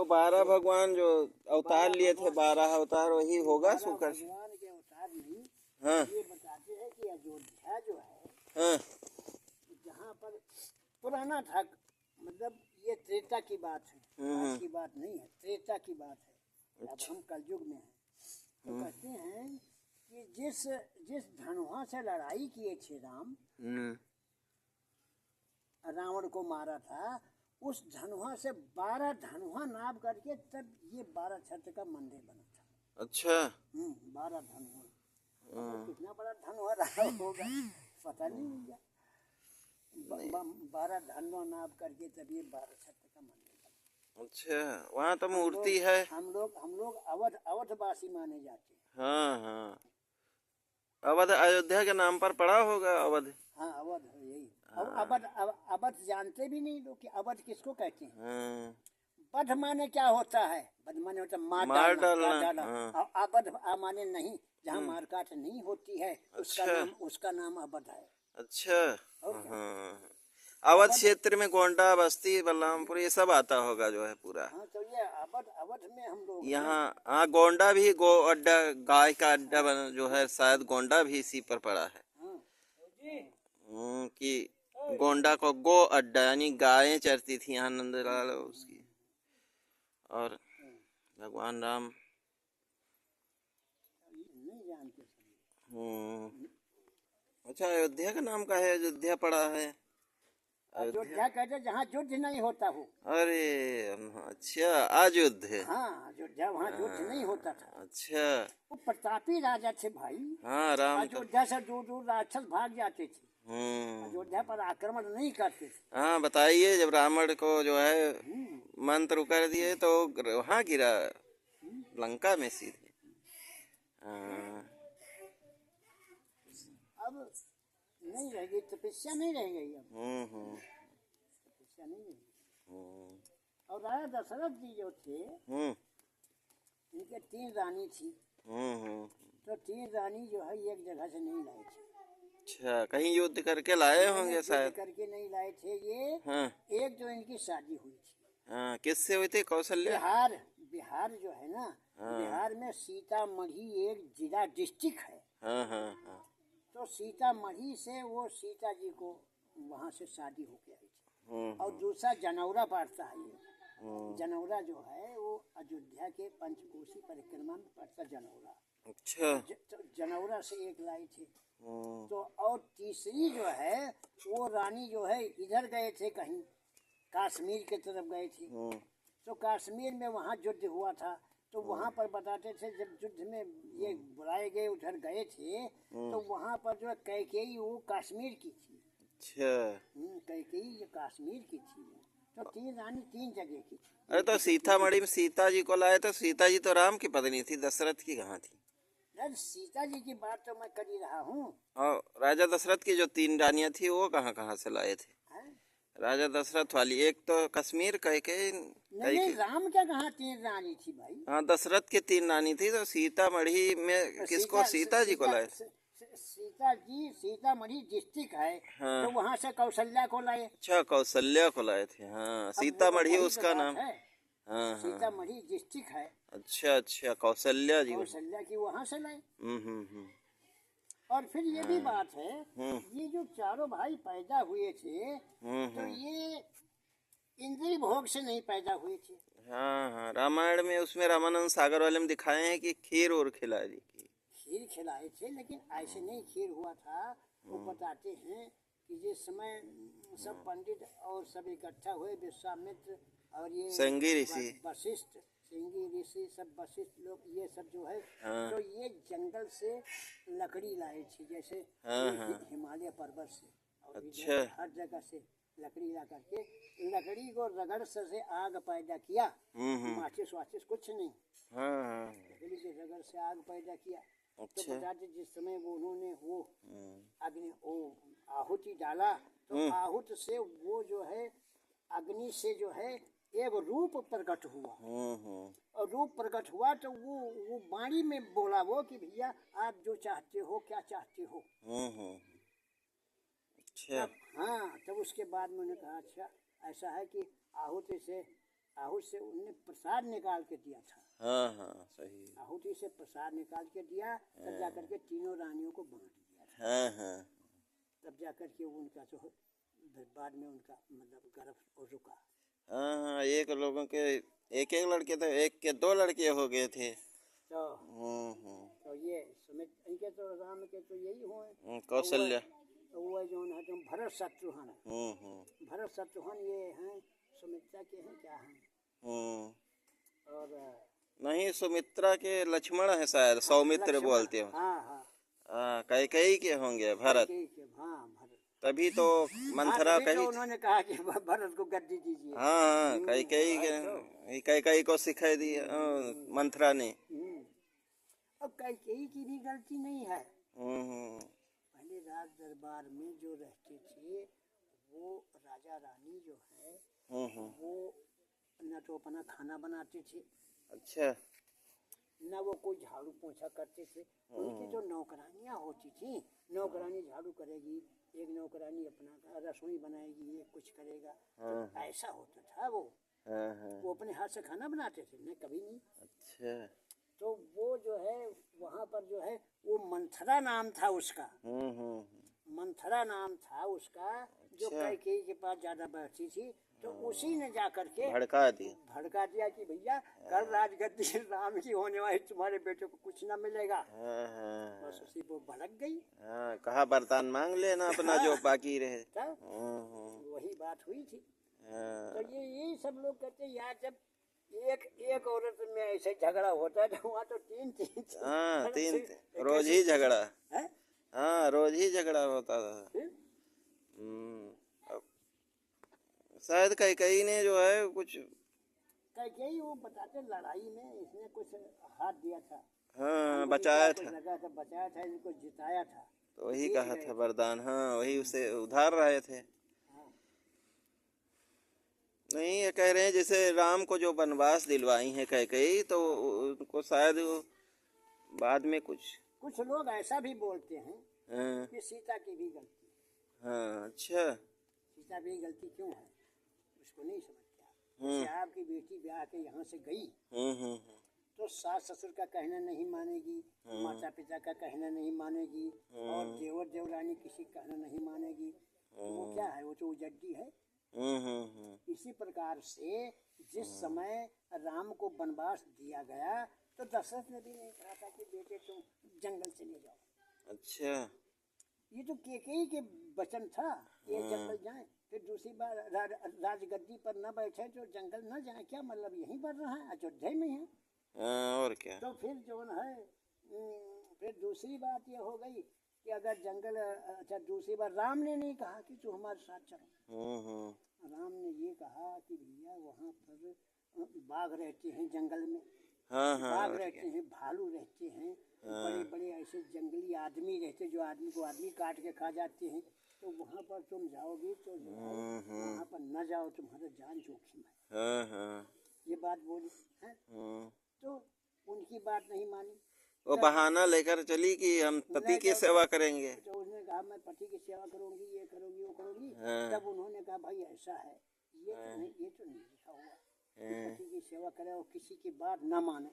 12 भगवान जो अवतार लिए थे, 12 अवतार वही होगा शुक्र। भगवान के अवतार नहीं। हाँ ये बताते हैं कि अयोध्या जो है, हाँ जहाँ पर पुराना था, मतलब ये त्रेता की बात है, आज की बात नहीं है, त्रेता की बात है। अब हम कलयुग में हैं। तो कहते हैं कि जिस धनुहा से लड़ाई किए थे राम, रावण को मारा था, उस धनुहा से 12 धनुहा नाप करके तब ये 12 छत्र का मंदिर बना था। अच्छा 12 धनुहा। कितना बड़ा धनुहा रहा होगा पता नहीं मुझे। 12 धनुहा नाप करके तब ये 12 छत्र का मंदिर बना। अच्छा, वहाँ तो मूर्ति है। हम लोग अवधवासी माने जाते हैं। हाँ हाँ, अवध अयोध्या के नाम पर पड़ा होगा अवध। हाँ अवध है यही। अवध जानते भी नहीं लोग कि अवध किसको कहते हैं। वध माने क्या होता है? वध माने होता है मार डालना। अवध माने नहीं, जहाँ मार काट नहीं होती है उसका नाम अवध है। अच्छा हाँ, अवध क्षेत्र में गोंडा, बस्ती, बलरामपुर ये सब आता होगा जो है पूरा। हाँ तो ये अवध में हम लोग यहाँ हाँ, गोंडा भी गो अड्डा, गाय का अड्डा बना जो है, शायद गोंडा भी इसी पर पड़ा है। कि गोंडा को गो अड्डा, यानी गायें चरती थी यहाँ नंदलाल उसकी। और भगवान राम नहीं जानते। अच्छा, अयोध्या का नाम का है, अयोध्या पड़ा है। अयोध्या कहते जहाँ युद्ध नहीं होता हो। अरे अच्छा, अयोध्या। हाँ अयोध्या, वहाँ युद्ध नहीं होता था। अच्छा, वो प्रतापी राजा थे भाई। हाँ राम। अयोध्या से दूर दूर राक्षस भाग जाते थे। अयोध्या पर आक्रमण नहीं करते थे। हाँ बताइए, जब रावण को जो है मंत्र कर दिए तो वहाँ गिरा लंका में सीधे। अब नहीं रह गई तपस्या, नहीं रह गई अब। तपस्या नहीं रही। और राजा दशरथ जी जो थे, इनके 3 रानी थी। तो 3 रानी जो है एक जगह से नहीं लाई थी। अच्छा, कहीं युद्ध करके लाए होंगे शायद। करके नहीं लाए थे ये। हाँ। एक जो इनकी शादी हुई थी। हाँ, किससे हुई थी? कौशल्या। बिहार जो है ना, बिहार में सीतामढ़ी एक जिला डिस्ट्रिक्ट है। हाँ हाँ हाँ। तो सीतामढ़ी से वो सीता जी को वहाँ से शादी होके आई थी। और दूसरा जनौरा पड़ता है ये। जनौरा जो है वो अयोध्या के पंचकोशी परिक्रमा में पड़ता जनौरा। अच्छा। तो जनौरा से एक लाई थी। तो और तीसरी जो है वो रानी जो है इधर गए थे, कहीं कश्मीर की तरफ गए थे। तो कश्मीर में वहाँ युद्ध हुआ था। तो वहाँ पर बताते थे जब युद्ध में ये बुलाए गए उधर गए थे, तो वहाँ पर जो कैकेयी वो कश्मीर की थी। अच्छा। कैकेयी जो कश्मीर की थी। तो 3 रानी 3 जगह की थी। अरे तो सीतामढ़ी में सीता जी को लाए तो सीता जी तो राम की पत्नी थी, दशरथ की कहाँ थी? सीता जी की बात तो मैं कर ही रहा हूँ। और राजा दशरथ की जो 3 रानियां थी वो कहाँ कहाँ से लाए थे? राजा दशरथ वाली एक तो कश्मीर नहीं, राम क्या कहाँ 3 रानी थी भाई? हाँ, दशरथ की 3 रानी थी। तो सीतामढ़ी में किसको? सीता जी को लाए। सीता जी सीतामढ़ी डिस्ट्रिक्ट है। हाँ। तो वहाँ से कौशल्या को लाए। अच्छा, कौशल्या को लाए थे। हाँ, सीतामढ़ी उसका नाम है। हाँ, सीतामढ़ी डिस्ट्रिक्ट है। अच्छा अच्छा, कौशल्या जी, कौशल्या की वहाँ से लाए। और फिर ये भी बात है, ये जो चारों भाई पैदा हुए थे, तो ये इंद्रिय भोग से नहीं पैदा हुए थे। हाँ हाँ, रामायण में उसमें रामानंद सागर वाले में दिखाए हैं कि खीर और खिलाई थी। खीर खिलाए थे, लेकिन ऐसे नहीं खीर हुआ था। वो बताते हैं कि जिस समय सब पंडित और सब इकट्ठा हुए, विश्वामित्र और ये संगी ऋषि, वशिष्ठ, सिंगी ऋषि, सब वशिष्ठ लोग, ये सब जो है, तो ये जंगल से लकड़ी लाए थे, जैसे हिमालय पर्वत से। अच्छा। हर जगह से लकड़ी ला करके लकड़ी को रगड़ से आग पैदा किया। माचिस वाचिस कुछ नहीं, लकड़ी के रगड़ से आग पैदा किया। तो बताते जिस समय वो उन्होंने वो अग्नि वो आहुति डाला, तो आहुति से वो जो है अग्नि से जो है एक रूप प्रकट हुआ। और रूप प्रकट हुआ तो वो वाणी में बोला वो कि भैया आप जो चाहते हो, क्या चाहते हो। अच्छा। हाँ, तब उसके बाद मैंने कहा अच्छा ऐसा है कि आहुति से आहूत से उन्होंने प्रसाद निकाल के दिया था। हाँ हाँ सही। आहुति से प्रसाद निकाल के दिया, तब जाकर के तीनों रानियों को बांट दिया था। हाँ हाँ तब जाकर के उनका जो बाद में उनका मतलब गर्भ रुका। हाँ हाँ, एक लोगों के एक एक लड़के थे, एक के दो लड़के हो गए थे। तो ये सुमित इनके तो राम के तो यही हुए, कौशल्या। तो वो जो है तुम भरत शत्रुघ्न, भरत शत्रुघ्न ये हैं सुमित्रा के हैं क्या हैं। और नहीं, सुमित्रा के लक्ष्मण है शायद, सौमित्र बोलते हो। हाँ हाँ कैकेयी के होंगे भरत। हाँ भरत। तभी तो मंथरा कही, उन्होंने कहा कि भरत को गद्दी दीजिए। हाँ हाँ कैकेयी के, कैकेयी को सिखा दिया मंथरा ने। अब कैकेयी की भी गलती नहीं है। पहले राज दरबार में जो रहते थे वो राजा रानी जो है वो न तो अपना खाना बनाते थे, अच्छा, न वो कोई झाड़ू पोछा करते थे। उनकी जो नौकरानियां होती थी, नौकरानी झाड़ू करेगी, एक नौकरानी अपना रसोई बनाएगी, एक कुछ करेगा। तो ऐसा होता था वो अपने हाथ से खाना बनाते थे नहीं, कभी नहीं। अच्छा, तो वो जो है वहाँ पर जो है वो मंथरा नाम था उसका, मंथरा नाम था उसका, जो कैकेयी के पास ज्यादा बैठती थी। तो उसी ने जाकर के भड़का दिया कि भैया कल राजगद्दी राम की होने वाली, तुम्हारे बेटे को कुछ ना मिलेगा। बस उसी वो भड़क गई। कहा वरदान मांग लेना अपना जो बाकी रहे। वही बात हुई थी। तो ये सब लोग कहते हैं यार, जब एक औरत में ऐसे झगड़ा होता है तो वहाँ तो तीन रोज ही झगड़ा। हाँ, रोज ही झगड़ा होता था। शायद कैकेयी ने जो है कुछ, कैकेयी वो बताते लड़ाई में इसने कुछ हाथ दिया था। हाँ बचाया था, बचाया था, इनको जिताया था। तो वही कहा था वरदान। हाँ वही उसे उधार रहे थे। नहीं, ये कह रहे हैं जैसे राम को जो वनवास दिलवाई है कैकेयी, तो उनको शायद बाद में कुछ लोग ऐसा भी बोलते हैं कि सीता की भी गलती। हाँ अच्छा, सीता की गलती क्यों है उसको नहीं समझता। आपकी बेटी ब्याह के यहाँ से गई तो सास ससुर का कहना नहीं मानेगी, माता पिता का कहना नहीं मानेगी, और देवर देवरानी किसी का कहना नहीं मानेगी। तो वो क्या है, वो तो उजड्डी है। इसी प्रकार से जिस समय राम को वनवास दिया गया तो दशरथ ने भी नहीं कहा था कि बेटे तुम जंगल चले जाओ। अच्छा, ये तो कैकेयी के वचन था, ये जंगल जाए, फिर दूसरी बार राजगद्दी पर न बैठे तो जंगल न जाए, क्या मतलब यहीं पर रहा है, अयोध्या में है। और क्या। तो फिर जो है फिर दूसरी बात ये हो गई कि अगर जंगल, अच्छा दूसरी बार राम ने नहीं कहा कि तू हमारे साथ चलो। राम ने ये कहा कि भैया वहाँ पर बाघ रहते हैं जंगल में, बाघ रहते हैं, भालू रहते हैं, बड़े बड़े ऐसे जंगली आदमी रहते जो आदमी को आदमी काट के खा जाते हैं। तो वहाँ पर तुम जाओगे तो वहाँ पर न जाओ, तुम्हारा जान जोखिम है। ये बात बोली है। तो उनकी बात नहीं मानी, वो बहाना लेकर चली कि हम पति की सेवा करेंगे। तो उसने कहा मैं पति की सेवा करूंगी, ये करूंगी, वो करूंगी। तब उन्होंने कहा भाई ऐसा है, ये तो नहीं लिखा हुआ कि पति की सेवा करे और किसी की बात न माने।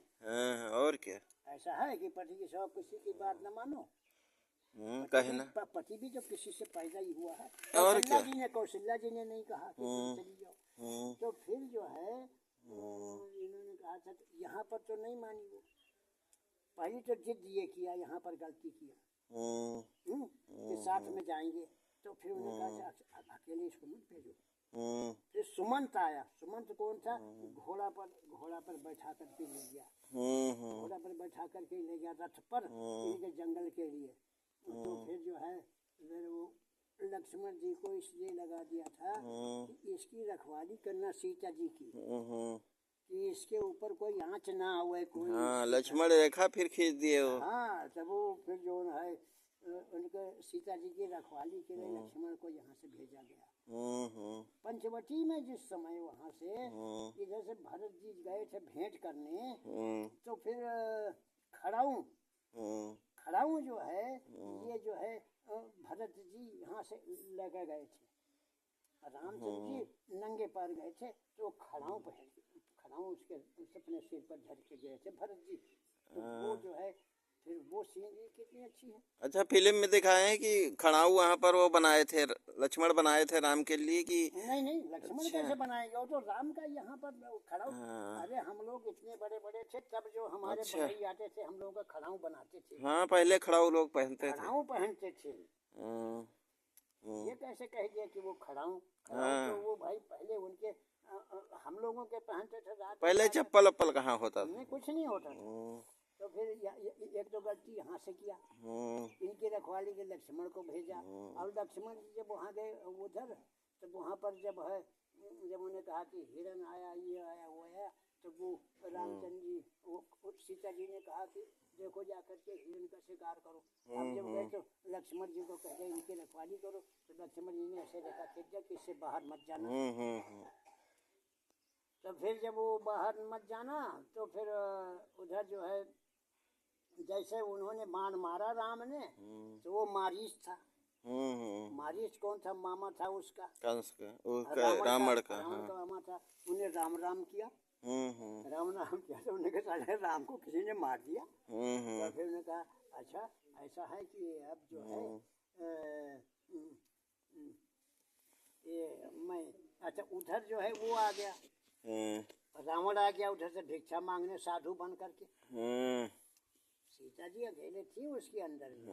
और क्या, ऐसा है कि पति की सेवा किसी की बात न मानो। कहना पति भी तो किसी से पैदा ही हुआ है। और क्या, कौशल्या जी ने नहीं कहा कि चली जाओ। तो फिर जो है इन्होंने कहा था यहाँ पर तो नहीं मानी वो, पहले तो जिद ये किया, यहाँ पर गलती किया कि साथ में जाएंगे। तो फिर उन्होंने कहा अकेले इसको मत भेजो। फिर सुमंत आया। सुमंत कौन था, घोड़ा पर बैठा करके ले गया, घोड़ा पर बैठा करके ले गया रथ पर इनके जंगल के लिए। तो फिर जो है फिर वो लक्ष्मण जी को इसलिए लगा दिया था कि इसकी रखवाली करना सीता जी की, कि इसके ऊपर कोई आँच ना आवे कोई। लक्ष्मण रेखा फिर खींच दिए वो। तब वो फिर जो है उनके सीता जी की रखवाली के लिए लक्ष्मण को यहाँ से भेजा गया। पंचवटी में जिस समय वहाँ से इधर से भरत जी गए थे भेंट करने, तो फिर खड़ाऊ जो है ये जो है भरत जी यहाँ से लेकर गए थे। रामचंद्र जी नंगे पैर गए थे तो खड़ाऊ खड़ाऊ उसके अपने सिर पर धर के गए थे भरत जी। तो वो जो है फिर वो सीन भी कितनी अच्छी है। अच्छा, फिल्म में दिखाए हैं कि खड़ाऊ वहां पर वो बनाए थे, लक्ष्मण बनाए थे राम के लिए कि? नहीं लक्ष्मण अच्छा। कैसे बनाएंगे, वो तो राम का यहाँ पर खड़ाऊ। हाँ। अरे हम लोग इतने बड़े बड़े थे तब जो हमारे अच्छा। भाई आते थे हम लोगों का खड़ाऊ बनाते थे, हाँ, पहले खड़ाऊ लोग पहनते थे। खड़ाऊ पहनते थे। हाँ, ये कैसे कह दिया कि वो खड़ाऊ खड़ाऊ हाँ। तो वो भाई पहले उनके हम लोगों के पहनते थे रात पहले में चप्पल अप्पल कहाँ होता था? में कुछ नहीं होता था। हम्म, तो फिर एक तो गलती यहाँ से किया, इनकी रखवाली के लक्ष्मण को भेजा। और लक्ष्मण जी जब वहाँ गए उधर, तब वहाँ पर जब उन्हें कहा कि हिरण आया, ये आया, वो आया, तो वो रामचंद्र जी वो सीता जी ने कहा कि देखो जाकर के हिरण का शिकार करो। अब जब गए तो लक्ष्मण जी को कहे इनकी रखवाली करो, तो लक्ष्मण जी ने ऐसे रेखा खींच दिया कि इससे बाहर मत जाना। तो फिर जब वो बाहर मत जाना तो फिर उधर जो है जैसे उन्होंने बाण मारा राम ने, तो वो मारीच था। मारीच कौन था? मामा था उसका, कंस का, रावण का। रावण का मामा था। उन्हें राम राम किया, राम राम किया, तो उन्होंने कहा राम को किसी ने मार दिया। तो फिर उन्होंने कहा अच्छा ऐसा है कि अब जो है ये मैं, अच्छा उधर जो है वो आ गया, रावण आ गया उधर से भिक्षा मांगने साधु बन करके। सीता जी अकेले थी उसके अंदर में,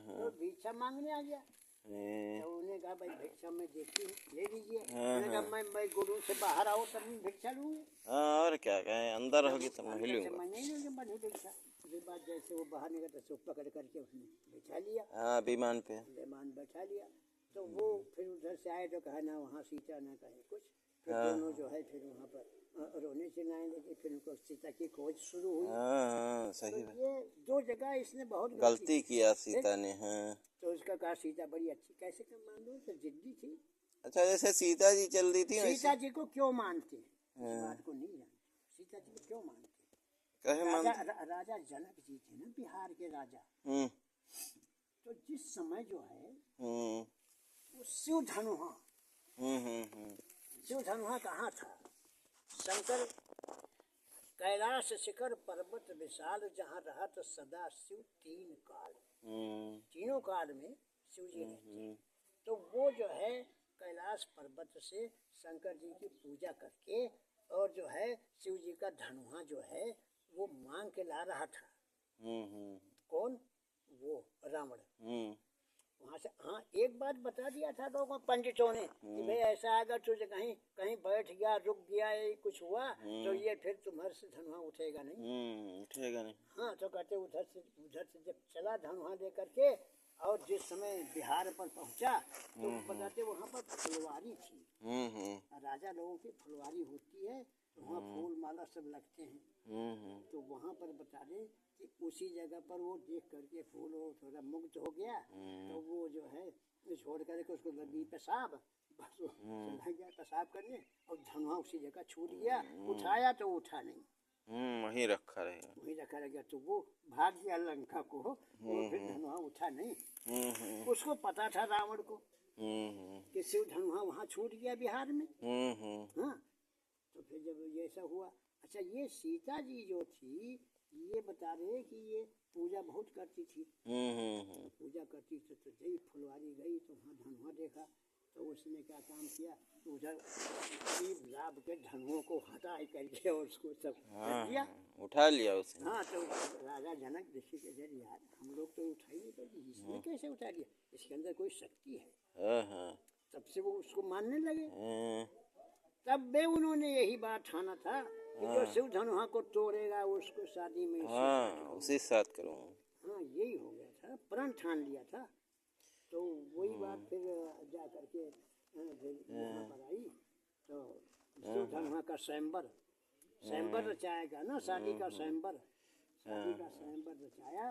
तो भिक्षा मांगने आ गया। तो उन्हें कहा भाई भिक्षा मैं देती हूँ, ले लीजिए। उन्होंने कहा मैं गुरु से बाहर आओ तब मैं भिक्षा लूंगी। और क्या कहें, अंदर होगी तब मैं लूंगा। मैं नहीं लूंगी बनी भिक्षा। उसके बाद जैसे वो बाहर निकला तो उसको पकड़ करके उसने बिठा लिया। हाँ, विमान पे। विमान बैठा लिया। तो वो फिर उधर से आए तो कहा ना वहाँ सीता ना कहे कुछ। फिर दोनों जो है फिर वहाँ पर रोने चिल्लाने लगे। फिर उनको सीता की खोज शुरू हुई। हाँ, सही तो ये दो जगह इसने बहुत गलती किया सीता ने। हाँ, तो उसका कहा सीता बड़ी अच्छी, कैसे कम मान लो, तो जिद्दी थी। अच्छा, जैसे सीता जी चल रही थी सीता जी को क्यों मानते, इस बात को नहीं जानते। सीता जी को क्यों मानते? राजा जनक जी थे ना, बिहार के राजा। तो जिस समय जो है वो शिव धनुहा, शिव धनुहा कहाँ था? शंकर कैलाश शिखर पर्वत विशाल, जहाँ रहा तो सदा शिव तीन काल। तीनों काल में शिव जी रहते। तो वो जो है कैलाश पर्वत से शंकर जी की पूजा करके और जो है शिव जी का धनुहा जो है वो मांग के ला रहा था। कौन? वो रावण। वहां से हाँ एक बात बता दिया था लोगों पंडितों ने कि भाई ऐसा अगर तुझे कहीं कहीं बैठ गया, रुक गया, कुछ हुआ तो ये फिर तुम्हारे से धनुहा उठेगा नहीं। उठेगा नहीं। हाँ तो कहते उधर से जब चला धनुहा लेकर के और जिस समय बिहार पर पहुंचा तो बताते वहाँ पर फुलवारी थी। राजा लोगों की फुलवारी होती है तो वहाँ फूल माला सब लगते हैं। तो वहाँ पर बता दें कि उसी जगह पर वो देख करके फूल हो थोड़ा मुग्ध हो गया। तो वो जो है छोड़ करके उसको लगी पेशाब, बस वो चला गया पेशाब करने और धनुहा उसी जगह छूट गया। उठाया तो उठा नहीं, वहीं रखा रहेगा, वहीं रखा रहेगा। तो वो भाग गया लंका को, वो फिर धनुहा उठा नहीं। उसको पता था रावण को कि शिव धनुहा वहाँ छूट गया बिहार में। हाँ तो फिर जब ये ऐसा हुआ, अच्छा ये सीता जी जो थी ये बता रहे कि ये पूजा बहुत करती थी। पूजा करती थी तो जब फुलवारी गई तो वहाँ धनुहा देखा तो उसने क्या काम किया, उधर लाभ के धनुओं को हटा करके और उसको सब कर दिया, उठा लिया उसने। हाँ तो राजा जनक ऋषि के जरिए यार हम लोग तो उठा ही नहीं पाते, इसने कैसे उठा लिया, इसके अंदर कोई शक्ति है। तब से वो उसको मानने लगे। तब भी उन्होंने यही बात ठाना था कि जो शिव धनुहा को तोड़ेगा उसको शादी में उसी साथ करूँगा। हाँ यही हो गया था, प्रण ठान लिया था। तो वही बात फिर जा करके फिर यहाँ पर आई तो शिव धनुहा का स्वयंवर रचाएगा ना, शादी का स्वयंवर रचाया।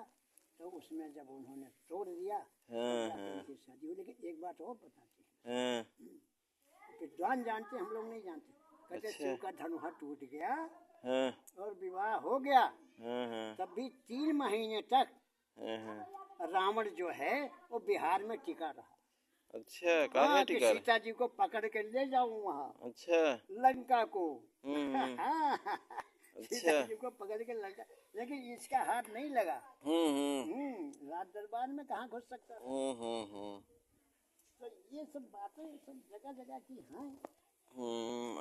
तो उसमें जब उन्होंने तोड़ दिया शादी हो। लेकिन एक बात और बताते हैं, विद्वान जानते, हम लोग नहीं जानते। कहते शिव का धनुहा टूट गया और विवाह हो गया, तब भी 3 महीने तक रावण जो है वो बिहार में टिका रहा। अच्छा हाँ, काहे कि टिका रहे? सीता जी को पकड़ के ले जाऊं वहाँ अच्छा। लंका को। हम्म। हाँ, सीता अच्छा। जी को पकड़ के लंका, लेकिन इसका हाथ नहीं लगा। हम्म। राज दरबार में कहाँ घुस सकता था। हम्म। तो ये सब बातें सब जगह जगह की हैं।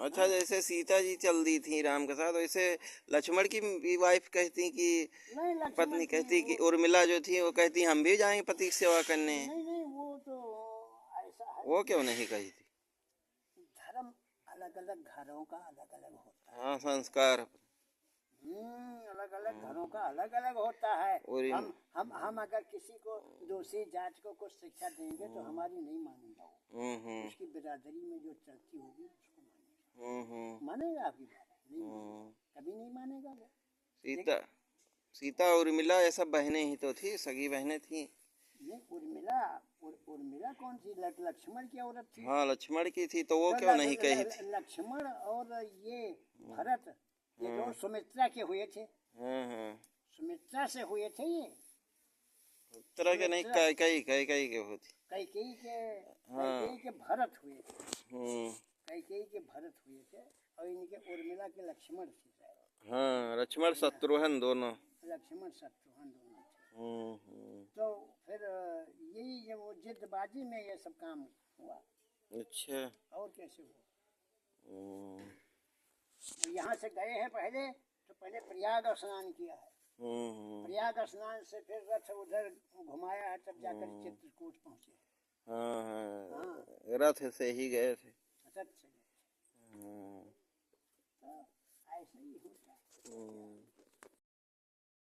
अच्छा, जैसे सीता जी चल दी थी राम के साथ, वैसे लक्ष्मण की भी वाइफ कहती कि, नहीं, लक्ष्मण पत्नी की कहती कि वो उर्मिला जो थी वो कहती हम भी जाएंगे पति की सेवा करने। नहीं नहीं, वो तो ऐसा है वो कि क्यों नहीं कही थी? धर्म अलग अलग घरों का अलग अलग होता है। हाँ, संस्कार। अलग अलग घरों का अलग अलग होता है। और हम अगर किसी को दोषी जात को कुछ शिक्षा देंगे तो हमारी नहीं मानेगा वो। उसकी बिरादरी में जो चलती होगी उसको मानेगा। मानेगा आपकी बात? नहीं मानेगा, कभी नहीं मानेगा वो। सीता सीता और उर्मिला ये सब बहनें ही तो थी, सगी बहनें थी। नहीं, उर्मिला कौन सी? लक्ष्मण की औरत थी। हाँ, लक्ष्मण की थी, तो वो तो क्यों नहीं कही थी? लक्ष्मण और ये भरत, ये दो सुमित्रा के हुए थे। हाँ। सुमित्रा से हुए थे ये। तरह के नहीं, सुमित्रा कई के होती। कैकेयी के भरत हुए थे। हम्म। कैकेयी के भरत हुए थे और इनके उर्मिला के लक्ष्मण थे शायद। हाँ, लक्ष्मण शत्रुघ्न दोनों। लक्ष्मण शत्रुघ्न दोनों थे। तो फिर यही जब वो जिद्दबाजी में ये सब काम हुआ। अच्छा। और कैसे हुआ? यहाँ से गए हैं पहले, तो पहले प्रयाग स्नान किया है। प्रयाग स्नान से फिर रथ उधर घुमाया है, तब जाकर चित्रकूट पहुंचे। हाँ, रथ से ही गए थे। रथ से गए। तो ऐसे ही होता है।